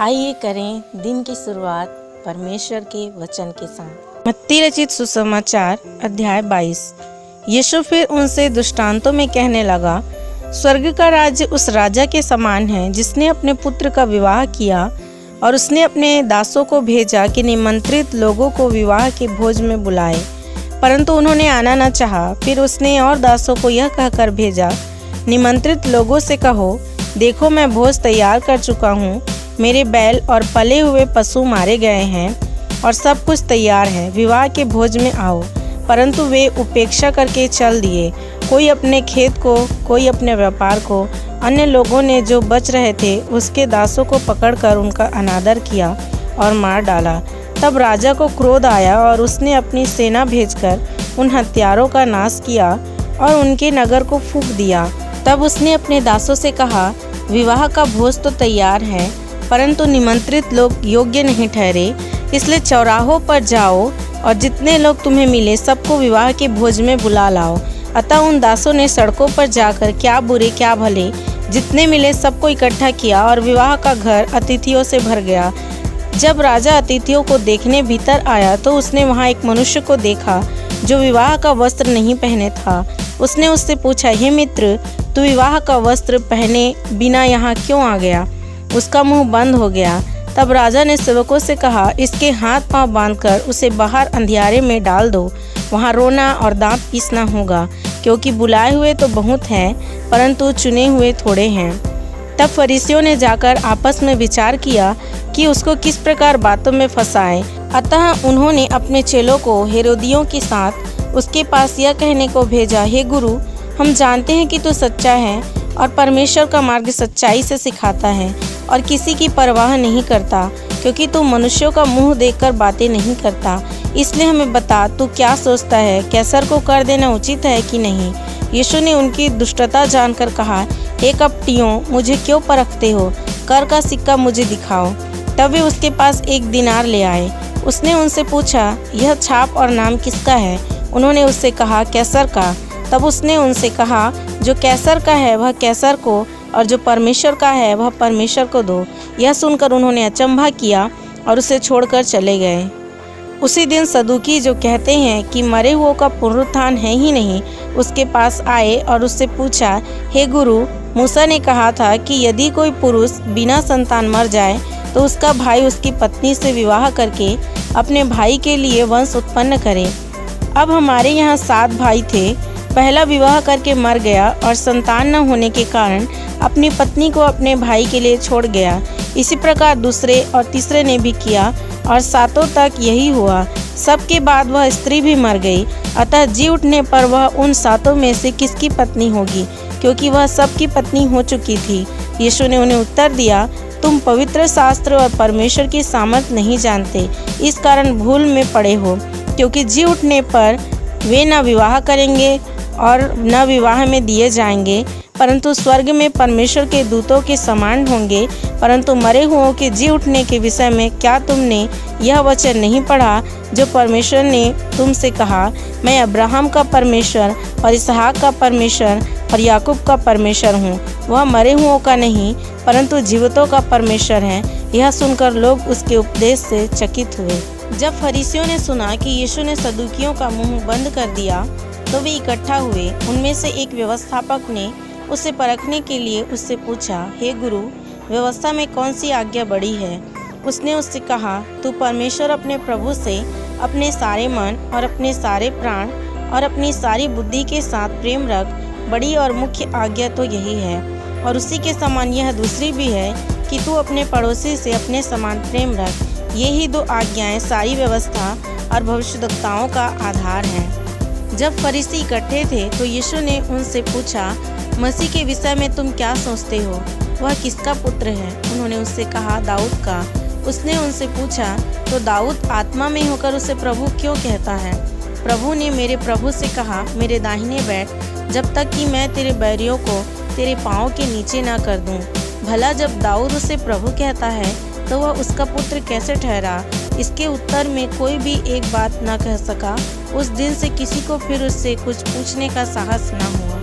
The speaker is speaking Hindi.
आइए करें दिन की शुरुआत परमेश्वर के वचन के साथ। मत्ती रचित सुसमाचार अध्याय 22। यीशु फिर उनसे दृष्टांतों में कहने लगा, स्वर्ग का राज्य उस राजा के समान है जिसने अपने पुत्र का विवाह किया और उसने अपने दासों को भेजा कि निमंत्रित लोगों को विवाह के भोज में बुलाए, परंतु उन्होंने आना न चाहा। फिर उसने और दासों को यह कहकर भेजा, निमंत्रित लोगों से कहो, देखो मैं भोज तैयार कर चुका हूँ, मेरे बैल और पले हुए पशु मारे गए हैं और सब कुछ तैयार है, विवाह के भोज में आओ। परंतु वे उपेक्षा करके चल दिए, कोई अपने खेत को, कोई अपने व्यापार को। अन्य लोगों ने जो बच रहे थे उसके दासों को पकड़कर उनका अनादर किया और मार डाला। तब राजा को क्रोध आया और उसने अपनी सेना भेजकर उन हत्यारों का नाश किया और उनके नगर को फूंक दिया। तब उसने अपने दासों से कहा, विवाह का भोज तो तैयार है, परंतु निमंत्रित लोग योग्य नहीं ठहरे, इसलिए चौराहों पर जाओ और जितने लोग तुम्हें मिले सबको विवाह के भोज में बुला लाओ। अतः उन दासों ने सड़कों पर जाकर क्या बुरे क्या भले जितने मिले सबको इकट्ठा किया और विवाह का घर अतिथियों से भर गया। जब राजा अतिथियों को देखने भीतर आया तो उसने वहाँ एक मनुष्य को देखा जो विवाह का वस्त्र नहीं पहने था। उसने उससे पूछा, हे मित्र, तू विवाह का वस्त्र पहने बिना यहाँ क्यों आ गया? उसका मुंह बंद हो गया। तब राजा ने सेवकों से कहा, इसके हाथ पांव बांधकर उसे बाहर अंधियारे में डाल दो, वहाँ रोना और दांत पीसना होगा, क्योंकि बुलाए हुए तो बहुत हैं, परंतु चुने हुए थोड़े हैं। तब फरीसियों ने जाकर आपस में विचार किया कि उसको किस प्रकार बातों में फंसाएं। अतः उन्होंने अपने चेलों को हेरोदियों के साथ उसके पास यह कहने को भेजा, हे गुरु, हम जानते हैं कि तू सच्चा है और परमेश्वर का मार्ग सच्चाई से सिखाता है और किसी की परवाह नहीं करता, क्योंकि तू मनुष्यों का मुंह देखकर बातें नहीं करता। इसलिए हमें बता, तू क्या सोचता है, कैसर को कर देना उचित है कि नहीं? यीशु ने उनकी दुष्टता जानकर कहा, हे कपटियों, मुझे क्यों परखते हो? कर का सिक्का मुझे दिखाओ। तब वे उसके पास 1 दीनार ले आए। उसने उनसे पूछा, यह छाप और नाम किसका है? उन्होंने उससे कहा, कैसर का। तब उसने उनसे कहा, जो कैसर का है वह कैसर को और जो परमेश्वर का है वह परमेश्वर को दो। यह सुनकर उन्होंने अचंभा किया और उसे छोड़कर चले गए। उसी दिन सदूकी, जो कहते हैं कि मरे हुओं का पुनरुत्थान है ही नहीं, उसके पास आए और उससे पूछा, हे गुरु, मूसा ने कहा था कि यदि कोई पुरुष बिना संतान मर जाए तो उसका भाई उसकी पत्नी से विवाह करके अपने भाई के लिए वंश उत्पन्न करे। अब हमारे यहाँ 7 भाई थे। पहला विवाह करके मर गया और संतान न होने के कारण अपनी पत्नी को अपने भाई के लिए छोड़ गया। इसी प्रकार दूसरे और तीसरे ने भी किया और 7 तक यही हुआ। सबके बाद वह स्त्री भी मर गई। अतः जी उठने पर वह उन 7 में से किसकी पत्नी होगी, क्योंकि वह सबकी पत्नी हो चुकी थी। यीशु ने उन्हें उत्तर दिया, तुम पवित्र शास्त्र और परमेश्वर की सामर्थ नहीं जानते, इस कारण भूल में पड़े हो। क्योंकि जी उठने पर वे न विवाह करेंगे और न विवाह में दिए जाएंगे, परंतु स्वर्ग में परमेश्वर के दूतों के समान होंगे। परंतु मरे हुओं के जी उठने के विषय में क्या तुमने यह वचन नहीं पढ़ा जो परमेश्वर ने तुमसे कहा, मैं अब्राहम का परमेश्वर और इसहाक का परमेश्वर और याकूब का परमेश्वर हूँ? वह मरे हुओं का नहीं, परंतु जीवितों का परमेश्वर है। यह सुनकर लोग उसके उपदेश से चकित हुए। जब फरीसियों ने सुना कि यीशु ने सदूकियों का मुंह बंद कर दिया तो वे इकट्ठा हुए। उनमें से एक व्यवस्थापक ने उसे परखने के लिए उससे पूछा, हे गुरु, व्यवस्था में कौन सी आज्ञा बड़ी है? उसने उससे कहा, तू परमेश्वर अपने प्रभु से अपने सारे मन और अपने सारे प्राण और अपनी सारी बुद्धि के साथ प्रेम रख। बड़ी और मुख्य आज्ञा तो यही है, और उसी के समान यह दूसरी भी है कि तू अपने पड़ोसी से अपने समान प्रेम रख। ये ही 2 आज्ञाएं सारी व्यवस्था और भविष्यद्वक्ताओं का आधार हैं। जब फरीसी इकट्ठे थे तो यीशु ने उनसे पूछा, मसीह के विषय में तुम क्या सोचते हो? वह किसका पुत्र है? उन्होंने उससे कहा, दाऊद का। उसने उनसे पूछा, तो दाऊद आत्मा में होकर उसे प्रभु क्यों कहता है? प्रभु ने मेरे प्रभु से कहा, मेरे दाहिने बैठ, जब तक कि मैं तेरे बैरियों को तेरे पाँव के नीचे ना कर दूं। भला जब दाऊद उसे प्रभु कहता है तो वह उसका पुत्र कैसे ठहरा? इसके उत्तर में कोई भी एक बात न कह सका। उस दिन से किसी को फिर उससे कुछ पूछने का साहस न हुआ।